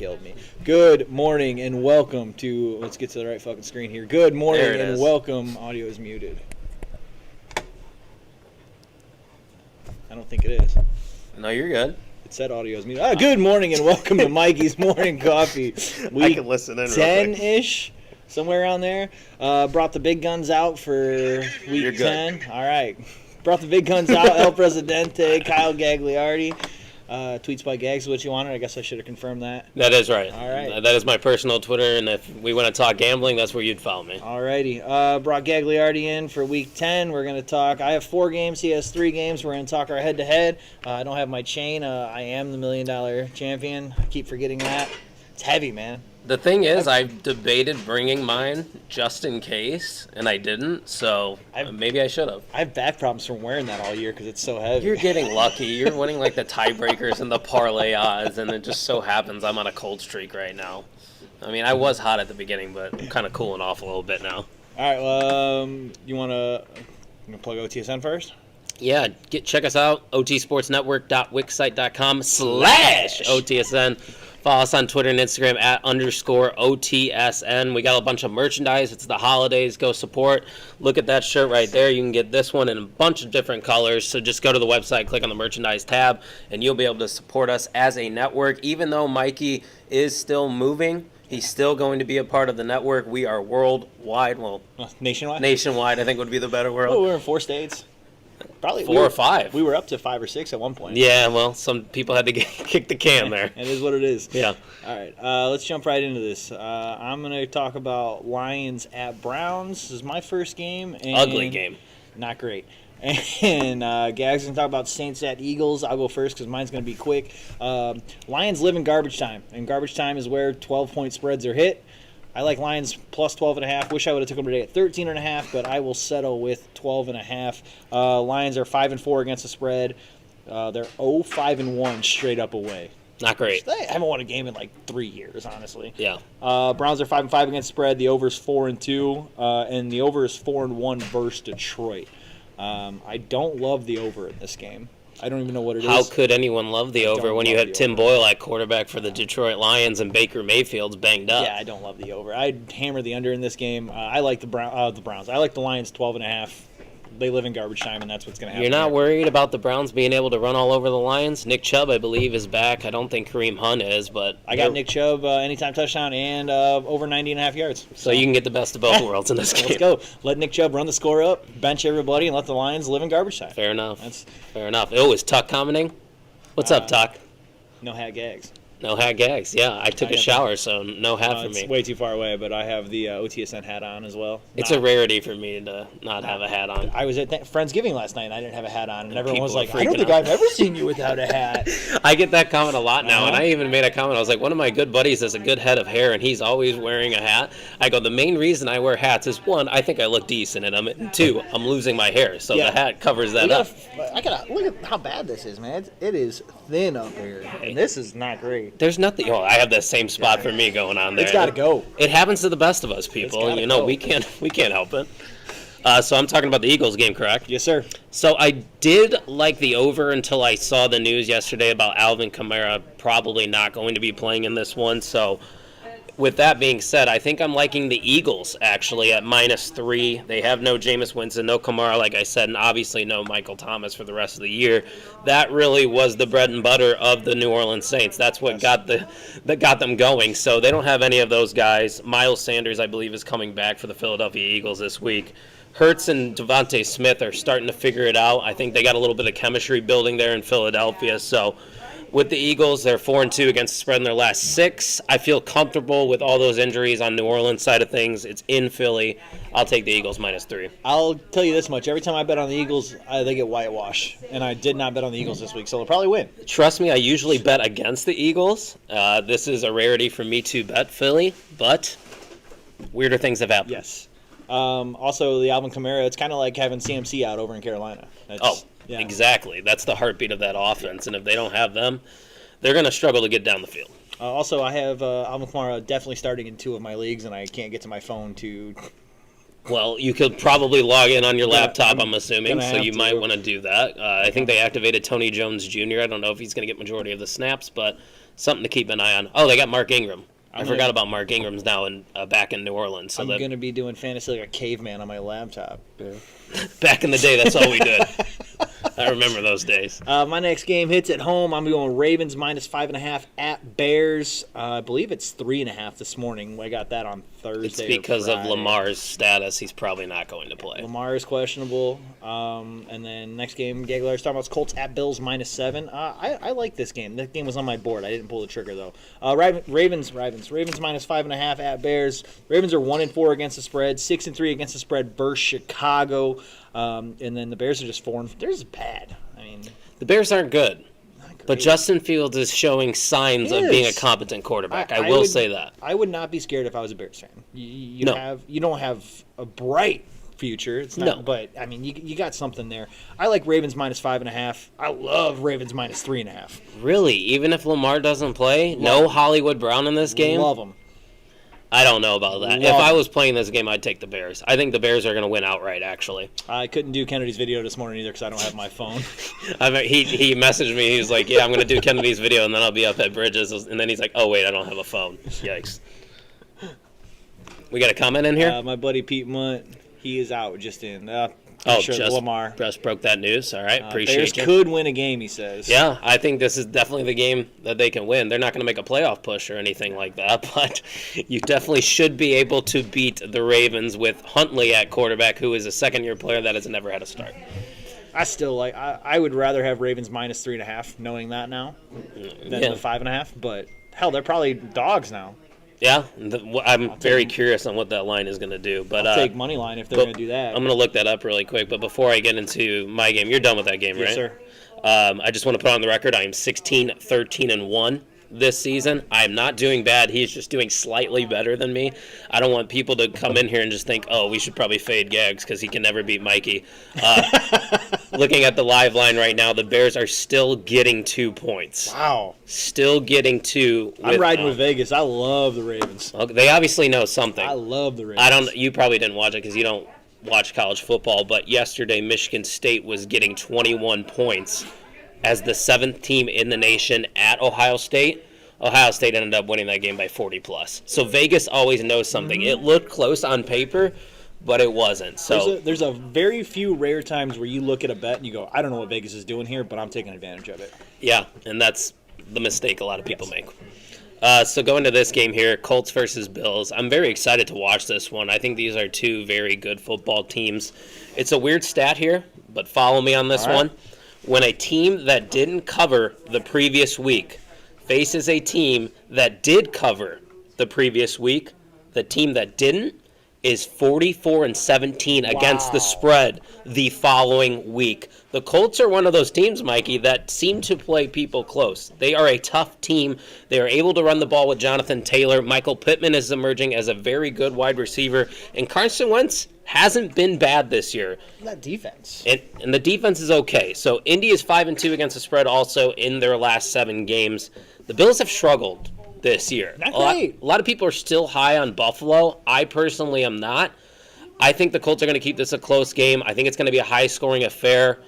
killed me. Good morning and welcome to, let's get to the right fucking screen here. Good morning and welcome. Audio is muted. I don't think it is. No, you're good. It said audio is muted. Good morning and welcome to Mikeys Morning Coffee. I can listen in real quick. 10-ish, somewhere around there. Brought the big guns out for week 10. All right. Brought the big guns out. El Presidente, Kyle Gagliardi. Tweets by Gags is what you wanted. I guess I should have confirmed that. That is right. All right. That is my personal Twitter, and if we want to talk gambling, that's where you'd follow me. All righty. Brought Gagliardi in for week 10. We're going to talk. I have 4 games. He has 3 games. We're going to talk our head-to-head. I don't have my chain. I am the $1 Million champion. I keep forgetting that. It's heavy, man. The thing is, I've debated bringing mine just in case, and I didn't, so maybe I should have. I have back problems from wearing that all year because it's so heavy. You're getting lucky. You're winning like the tiebreakers and the parlay odds, and it just so happens I'm on a cold streak right now. I mean, I was hot at the beginning, but I'm kind of cooling off a little bit now. All right, well, you want to plug OTSN first? Yeah, check us out, otsportsnetwork.wixsite.com/OTSN. Follow us on Twitter and Instagram @_OTSN. We got a bunch of merchandise. It's the holidays. Go support. Look at that shirt right there. You can get this one in a bunch of different colors. So just go to the website, click on the merchandise tab, and you'll be able to support us as a network. Even though Mikey is still moving, he's still going to be a part of the network. We are worldwide. Well, nationwide? Nationwide, I think would be the better word. Well, we're in 4 states. Probably 4 or 5. We were up to 5 or 6 at one point. Yeah, well, some people had to kick the can there. It is what it is. Yeah. All right, let's jump right into this. I'm going to talk about Lions at Browns. This is my first game. Ugly game. Not great. And Gags going to talk about Saints at Eagles. I'll go first because mine's going to be quick. Lions live in garbage time, and garbage time is where 12-point spreads are hit. I like Lions plus 12.5. Wish I would have took them today at 13.5, but I will settle with 12.5. Lions are 5-4 against the spread. They're 0-5-1 straight up away. Not great. I haven't won a game in like 3 years, honestly. Yeah. Browns are 5-5 against the spread. The over is 4-2, and the over is 4-1 versus Detroit. I don't love the over in this game. I don't even know what it is. How could anyone love the over when you have Tim Boyle at quarterback for the Detroit Lions and Baker Mayfield's banged up? Yeah, I don't love the over. I'd hammer the under in this game. I like the Browns. I like the Lions 12.5. They live in garbage time, and that's what's going to happen. You're not worried about the Browns being able to run all over the Lions? Nick Chubb, I believe, is back. I don't think Kareem Hunt is, but... I got Nick Chubb, anytime touchdown, and over 90.5 yards. So you can get the best of both worlds in this game. Let's go. Let Nick Chubb run the score up, bench everybody, and let the Lions live in garbage time. Fair enough. Fair enough. Oh, is Tuck commenting? What's up, Tuck? No hat Gags. No hat Gags. Yeah, I took a shower, so no hat for me. It's way too far away, but I have the OTSN hat on as well. It's a rarity for me to not have a hat on. I was at Friendsgiving last night, and I didn't have a hat on, and everyone was like, I don't think I've ever seen you without a hat. I get that comment a lot now, and I even made a comment. I was like, one of my good buddies has a good head of hair, and he's always wearing a hat. I go, the main reason I wear hats is, 1, I think I look decent in them, and 2, I'm losing my hair, so the hat covers that up. Look at how bad this is, man. It is thin up here, and this is not great. There's nothing... I have the same spot for me going on there. It's got to go. It happens to the best of us, people. We can't help it. So I'm talking about the Eagles game, correct? Yes, sir. So I did like the over until I saw the news yesterday about Alvin Kamara probably not going to be playing in this one. So with that being said, I think I'm liking the Eagles, actually, at -3. They have no Jameis Winston, no Kamara, like I said, and obviously no Michael Thomas for the rest of the year. That really was the bread and butter of the New Orleans Saints. That's what got them going. So they don't have any of those guys. Miles Sanders, I believe, is coming back for the Philadelphia Eagles this week. Hurts and Devontae Smith are starting to figure it out. I think they got a little bit of chemistry building there in Philadelphia, so... With the Eagles, they're 4-2 against the spread in their last 6. I feel comfortable with all those injuries on New Orleans side of things. It's in Philly. I'll take the Eagles -3. I'll tell you this much. Every time I bet on the Eagles, they get whitewashed. And I did not bet on the Eagles this week, so they'll probably win. Trust me, I usually bet against the Eagles. This is a rarity for me to bet Philly, but weirder things have happened. Yes. Also, the Alvin Kamara, it's kind of like having CMC out over in Carolina. Yeah. Exactly. That's the heartbeat of that offense, and if they don't have them, they're going to struggle to get down the field. Also, I have Alvin Kamara definitely starting in 2 of my leagues, and I can't get to my phone to Well, you could probably log in on your laptop, I'm assuming, so you might to. want to do that. I think they activated Tony Jones Jr. I don't know if he's going to get majority of the snaps, but something to keep an eye on. Oh, they got Mark Ingram. I forgot about Mark Ingram's now back in New Orleans. So I'm going to be doing fantasy like a caveman on my laptop. Yeah. Back in the day, that's all we did. I remember those days. My next game hits at home. I'm going Ravens -5.5 at Bears. I believe it's 3.5 this morning. I got that on Thursday. It's because of Lamar's status. He's probably not going to play. Lamar is questionable. And then next game, Gagliar's talking about Colts at Bills -7. I like this game. That game was on my board. I didn't pull the trigger though. Ravens -5.5 at Bears. Ravens are 1-4 against the spread, 6-3 against the spread versus Chicago. And then the Bears are just 4. They're just bad. I mean, the Bears aren't good. But Justin Fields is showing signs of being a competent quarterback. I will say that. I would not be scared if I was a Bears fan. You don't have a bright future. It's not, no. But I mean, you got something there. I like Ravens -5.5. I love Ravens -3.5. Really, even if Lamar doesn't play, no Hollywood Brown in this game. Love him. I don't know about that. If I was playing this game, I'd take the Bears. I think the Bears are going to win outright, actually. I couldn't do Kennedy's video this morning either because I don't have my phone. He messaged me. He was like, yeah, I'm going to do Kennedy's video, and then I'll be up at Bridges. And then he's like, oh, wait, I don't have a phone. Yikes. We got a comment in here? My buddy Pete Munt, he is out just in. Lamar. Just broke that news. All right, appreciate Bears you. could win a game, he says. Yeah, I think this is definitely the game that they can win. They're not going to make a playoff push or anything like that, but you definitely should be able to beat the Ravens with Huntley at quarterback, who is a second-year player that has never had a start. I would rather have Ravens -3.5, knowing that now, than the 5.5. But hell, they're probably dogs now. Yeah, I'm very curious on what that line is going to do. But I'll take money line if they're going to do that. I'm going to look that up really quick. But before I get into my game, you're done with that game, right? Yes, sir. I just want to put on the record, I am 16-13-1 this season. I am not doing bad. He's just doing slightly better than me. I don't want people to come in here and just think, oh, we should probably fade Gags because he can never beat Mikey. Looking at the live line right now, the Bears are still getting 2 points. Wow. Still getting 2. I'm riding with Vegas. I love the Ravens. Okay, they obviously know something. I love the Ravens. You probably didn't watch it because you don't watch college football, but yesterday Michigan State was getting 21 points as the 7th team in the nation at Ohio State. Ohio State ended up winning that game by 40+. So Vegas always knows something. It looked close on paper, but it wasn't. So there's a very few rare times where you look at a bet and you go, I don't know what Vegas is doing here, but I'm taking advantage of it. Yeah, and that's the mistake a lot of people make. So going to this game here, Colts versus Bills. I'm very excited to watch this one. I think these are two very good football teams. It's a weird stat here, but follow me on this one. When a team that didn't cover the previous week faces a team that did cover the previous week, the team that didn't is 44-17 against the spread the following week. The Colts are one of those teams, Mikey, that seem to play people close. They are a tough team. They are able to run the ball with Jonathan Taylor. Michael Pittman is emerging as a very good wide receiver. And Carson Wentz hasn't been bad this year. That defense. And the defense is okay. So Indy is 5-2 against the spread also in their last 7 games. The Bills have struggled this year. Not great. A lot of people are still high on Buffalo. I personally am not. I think the Colts are going to keep this a close game. I think it's going to be a high-scoring affair.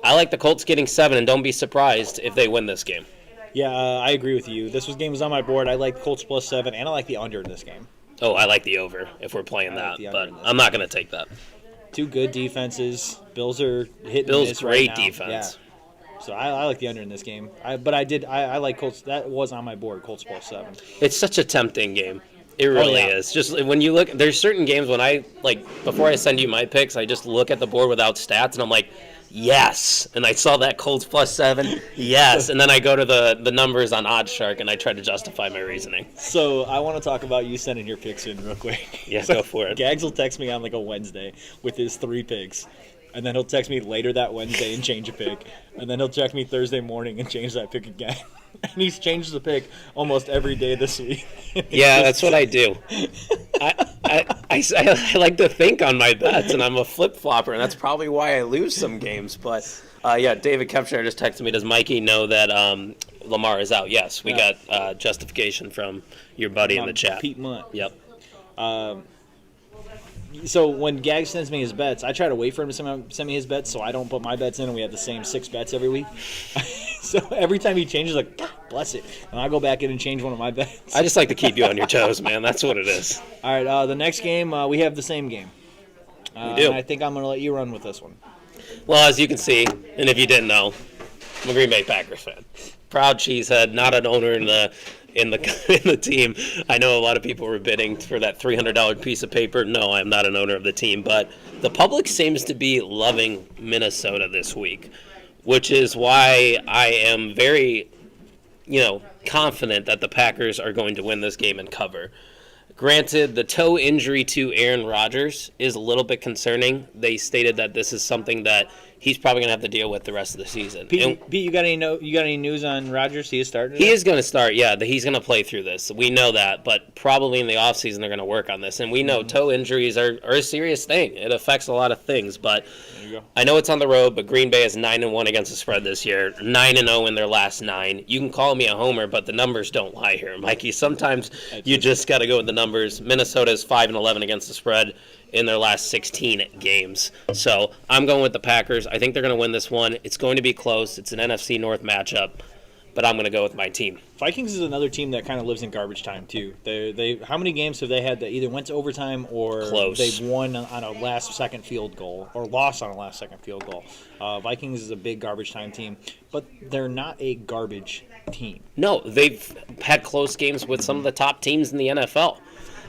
I like the Colts getting 7, and don't be surprised if they win this game. Yeah, I agree with you. This game was on my board. I like Colts +7, and I like the under in this game. Oh, I like the over if we're playing that, but I'm not going to take that. Two good defenses. Bills are hitting Bills this great right now. defense. Yeah. So I like the under in this game. I like Colts. That was on my board, Colts +7. It's such a tempting game. It really is. Just when you look, there's certain games when before I send you my picks, I just look at the board without stats, and I'm like, yes. And I saw that Colts +7, yes. And then I go to the numbers on OddsShark, and I try to justify my reasoning. So I want to talk about you sending your picks in real quick. Yeah, go for it. Gags will text me on a Wednesday with his 3 picks. And then he'll text me later that Wednesday and change a pick. And then he'll text me Thursday morning and change that pick again. And he's changed the pick almost every day this week. Yeah, that's what I do. I like to think on my bets, and I'm a flip-flopper, and that's probably why I lose some games. But, David Kempshire just texted me, does Mikey know that Lamar is out? Yes, we got justification from your buddy in the chat. Pete Munt. Yep. So when Gag sends me his bets, I try to wait for him to send me his bets so I don't put my bets in and we have the same 6 bets every week. So every time he changes, like, God bless it. And I go back in and change one of my bets. I just like to keep you on your toes, man. That's what it is. All right, the next game, we have the same game. We do. And I think I'm going to let you run with this one. Well, as you can see, and if you didn't know, I'm a Green Bay Packers fan. Proud cheesehead, not an owner in the in the team. I know a lot of people were bidding for that $300 piece of paper. No, I'm not an owner of the team, but the public seems to be loving Minnesota this week, which is why I am very, confident that the Packers are going to win this game and cover. Granted, the toe injury to Aaron Rodgers is a little bit concerning. They stated that this is something that he's probably going to have to deal with the rest of the season. Pete, you got any news on Rodgers? He is starting. He is going to start. Yeah, he's going to play through this. We know that, but probably in the offseason they're going to work on this. And we know toe injuries are a serious thing. It affects a lot of things. But I know it's on the road. But Green Bay is 9-1 against the spread this year. 9-0 in their last 9. You can call me a homer, but the numbers don't lie here, Mikey. Sometimes you just got to go with the numbers. Minnesota is 5-11 against the spread in their last 16 games. So I'm going with the Packers. I think they're going to win this one. It's going to be close. It's an NFC North matchup, but I'm going to go with my team. Vikings is another team that kind of lives in garbage time too. They how many games have they had that either went to overtime or Close. They've won on a last-second field goal or lost on a last-second field goal? Vikings is a big garbage time team, but they're not a garbage team. No, they've had close games with some of the top teams in the NFL.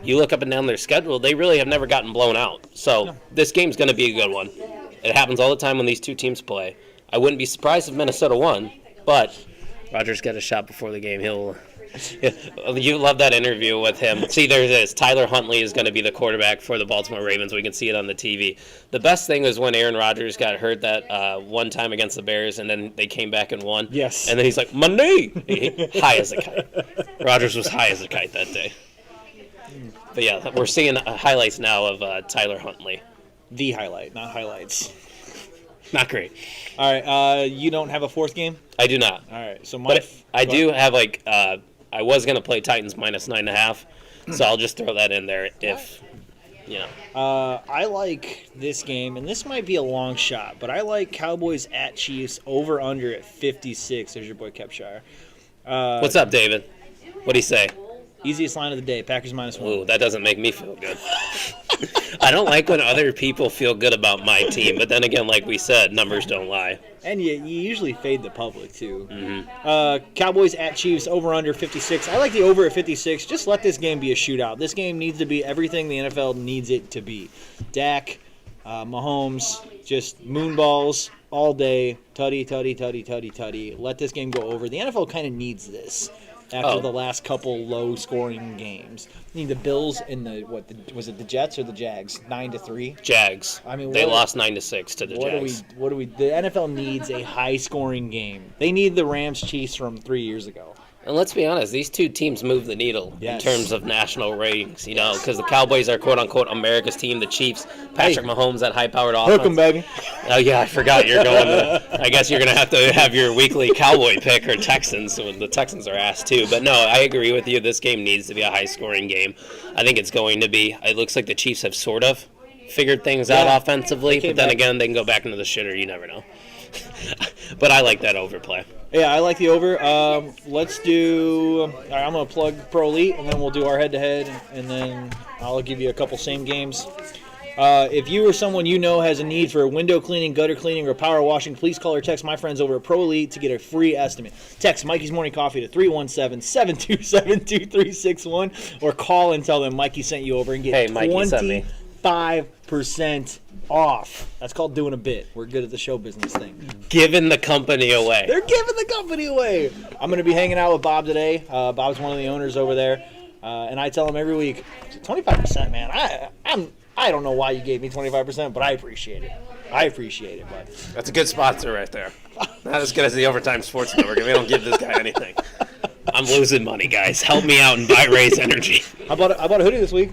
You look up and down their schedule, they really have never gotten blown out. So This game's going to be a good one. It happens all the time when these two teams play. I wouldn't be surprised if Minnesota won, but Rodgers got a shot before the game. You love that interview with him. See, there's this. Tyler Huntley is going to be the quarterback for the Baltimore Ravens. We can see it on the TV. The best thing was when Aaron Rodgers got hurt that one time against the Bears, and then they came back and won. Yes. And then he's like, Monday! High as a kite. Rodgers was high as a kite that day. But yeah, we're seeing highlights now of Tyler Huntley. The highlight, not highlights. Not great. All right, you don't have a fourth game? I do not. All right, so But I do have, I was going to play Titans minus 9.5, so I'll just throw that in there if, I like this game, and this might be a long shot, but I like Cowboys at Chiefs over-under at 56. There's your boy Kepshire. What's up, David? What'd he say? Easiest line of the day, Packers minus 1. Ooh, that doesn't make me feel good. I don't like when other people feel good about my team, but then again, like we said, numbers don't lie. And you usually fade the public, too. Mm-hmm. Cowboys at Chiefs, over-under 56. I like the over at 56. Just let this game be a shootout. This game needs to be everything the NFL needs it to be. Dak, Mahomes, just moonballs all day. Tutty, tutty, tutty, tutty, tutty. Let this game go over. The NFL kind of needs this after the last couple low-scoring games. I mean, the Bills and was it the Jets or the Jags? 9-3. Jags. I mean, they lost 9-6 to the Jags. The NFL needs a high-scoring game. They need the Rams Chiefs from 3 years ago. And let's be honest, these two teams move the needle in terms of national ratings, because the Cowboys are quote-unquote America's team, the Chiefs, Patrick Mahomes, that high-powered offense. Hook 'em, baby. Oh, yeah, I forgot you're going to – I guess you're going to have your weekly Cowboy pick or Texans, when the Texans are asked too. But, no, I agree with you. This game needs to be a high-scoring game. I think it's going to be. It looks like the Chiefs have sort of figured things out offensively, but then again, they can go back into the shitter. You never know. But I like that overplay. Yeah, I like the over. Let's do. All right, I'm gonna plug Pro Elite, and then we'll do our head-to-head, and then I'll give you a couple same games. If you or someone you know has a need for window cleaning, gutter cleaning, or power washing, please call or text my friends over at Pro Elite to get a free estimate. Text Mikey's Morning Coffee to 317-727-2361, or call and tell them Mikey sent you over and get 25% off. That's called doing a bit. We're good at the show business thing. Giving the company away. They're giving the company away. I'm going to be hanging out with Bob today. Bob's one of the owners over there. And I tell him every week, 25%, man. I don't know why you gave me 25%, but I appreciate it. Bud. That's a good sponsor right there. Not as good as the Overtime Sports Network. We don't give this guy anything. I'm losing money, guys. Help me out and buy Raise Energy. I bought a hoodie this week.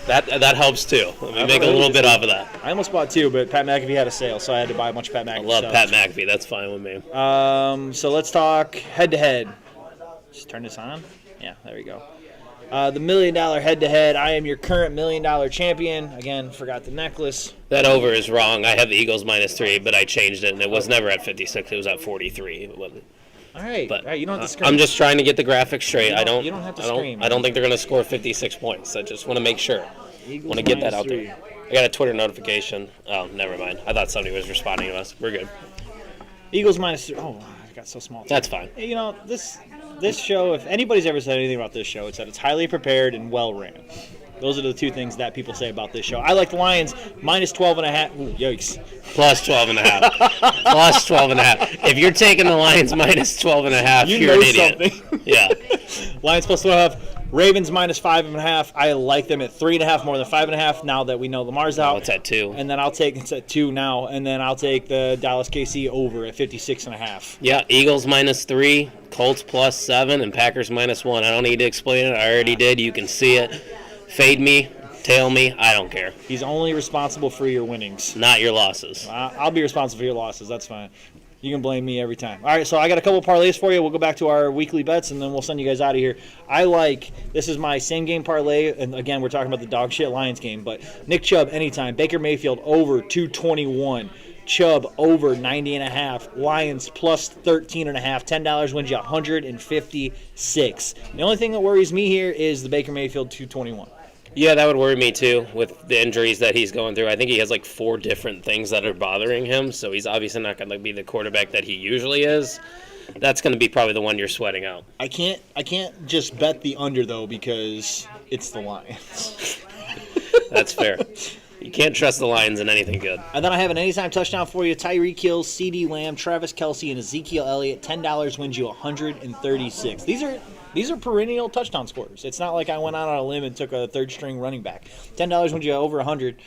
That helps too. We make a little bit off of that. I almost bought 2, but Pat McAfee had a sale, so I had to buy a bunch of Pat McAfee I love stuff. Pat McAfee. That's fine with me. So let's talk head-to-head. Just turn this on. Yeah, there we go. The $1 million head-to-head. I am your current $1 million champion. Again, forgot the necklace. That over is wrong. I have the Eagles -3, but I changed it, and it was never at 56. It was at 43. All right. But all right, you don't have to scream. I'm just trying to get the graphics straight. You don't have to scream. I don't think they're going to score 56 points. I just want to make sure. Eagles Want to get that out -3. there. I got a Twitter notification. Oh, never mind. I thought somebody was responding to us. We're good. Eagles -3. Oh, I got so small. That's fine. You know, this show, if anybody's ever said anything about this show, it's that it's highly prepared and well ran. Those are the two things that people say about this show. I like the Lions -12.5. Ooh, yikes. Plus 12.5. Plus 12.5. If you're taking the Lions -12.5, you're an idiot. Something. Yeah. Lions +12.5. Ravens -5.5. I like them at 3.5 more than 5.5 now that we know Lamar's out. Oh, it's at 2. And then it's at 2 now. And then I'll take the Dallas KC over at 56.5. Yeah, Eagles -3, Colts +7, and Packers -1. I don't need to explain it. I already did. You can see it. Fade me, tail me, I don't care. He's only responsible for your winnings. Not your losses. I'll be responsible for your losses. That's fine. You can blame me every time. All right, so I got a couple parlays for you. We'll go back to our weekly bets, and then we'll send you guys out of here. This is my same-game parlay, and again, we're talking about the dog shit Lions game, but Nick Chubb anytime, Baker Mayfield over 221, Chubb over 90.5, Lions +13.5, $10 wins you 156. The only thing that worries me here is the Baker Mayfield 221. Yeah, that would worry me too with the injuries that he's going through. I think he has like 4 different things that are bothering him, so he's obviously not going to be the quarterback that he usually is. That's going to be probably the one you're sweating out. I can't just bet the under though because it's the Lions. That's fair. You can't trust the Lions in anything good. And then I have an anytime touchdown for you. Tyreek Hill, CD Lamb, Travis Kelce, and Ezekiel Elliott. $10 wins you 136. These are perennial touchdown scorers. It's not like I went out on a limb and took a third-string running back. $10 wins you over 100.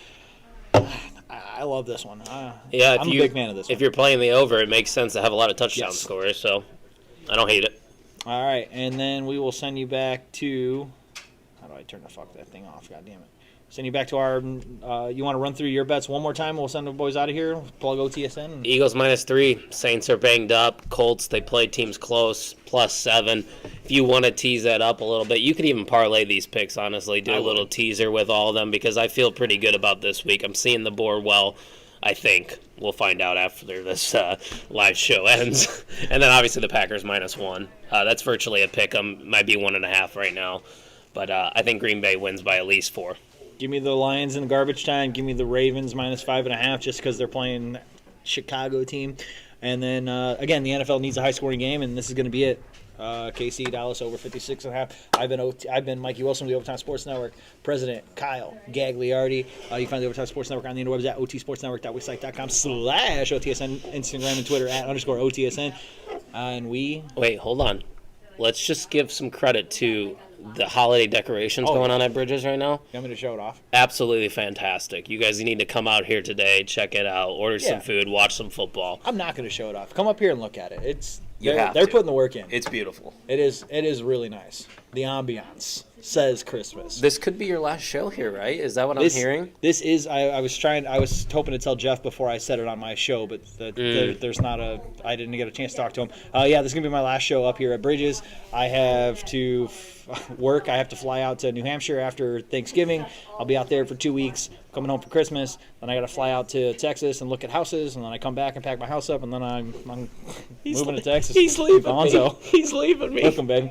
I love this one. Yeah, I'm a big fan of this one. If you're playing the over, it makes sense to have a lot of touchdown scorers, so I don't hate it. All right, and then we will send you back to – how do I turn that thing off? God damn it. Send you back to our you want to run through your bets one more time? We'll send the boys out of here. Plug OTSN. Eagles -3. Saints are banged up. Colts, they played teams close. +7. If you want to tease that up a little bit, you could even parlay these picks, honestly. Do a little teaser with all of them because I feel pretty good about this week. I'm seeing the board well, I think. We'll find out after this live show ends. And then obviously the Packers -1. That's virtually a pick. Might be 1.5 right now. But I think Green Bay wins by at least 4. Give me the Lions in garbage time. Give me the Ravens -5.5 just because they're playing Chicago team. And then, again, the NFL needs a high-scoring game, and this is going to be it. KC, Dallas over 56.5. I've been Mikey Wilson with the Overtime Sports Network. President Kyle Gagliardi. You can find the Overtime Sports Network on the interwebs at otsportsnetwork.wixsite.com/OTSN, Instagram and Twitter at _OTSN. And we... Wait, hold on. Let's just give some credit to the holiday decorations going on at Bridges right now. You want me to show it off? Absolutely fantastic. You guys need to come out here today, check it out, order some food, watch some football. I'm not going to show it off. Come up here and look at it. They're putting the work in. It's beautiful. It is really nice. The ambiance says Christmas. This could be your last show here, right? Is that what I'm hearing? This is. I was hoping to tell Jeff before I said it on my show, but there's not a. I didn't get a chance to talk to him. Yeah, this is gonna be my last show up here at Bridges. I have to work. I have to fly out to New Hampshire after Thanksgiving. I'll be out there for 2 weeks. Coming home for Christmas. Then I got to fly out to Texas and look at houses, and then I come back and pack my house up, and then I'm moving to Texas. He's leaving Gonzo. me. He's leaving me. Welcome, baby.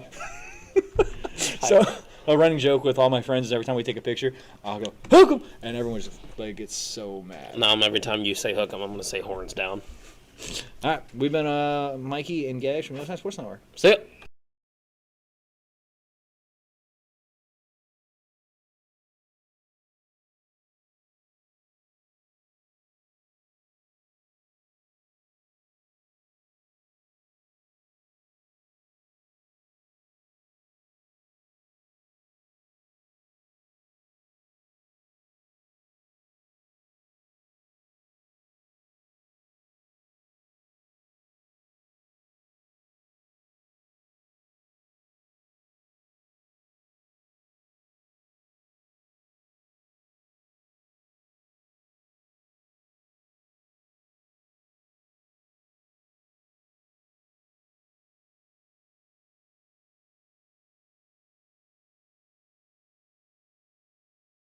So a running joke with all my friends is every time we take a picture, I'll go, hook 'em! And everyone's just like, gets so mad. Now every time you say hook 'em, I'm going to say horns down. All right, we've been Mikey and Gash from the Sports Network. See ya.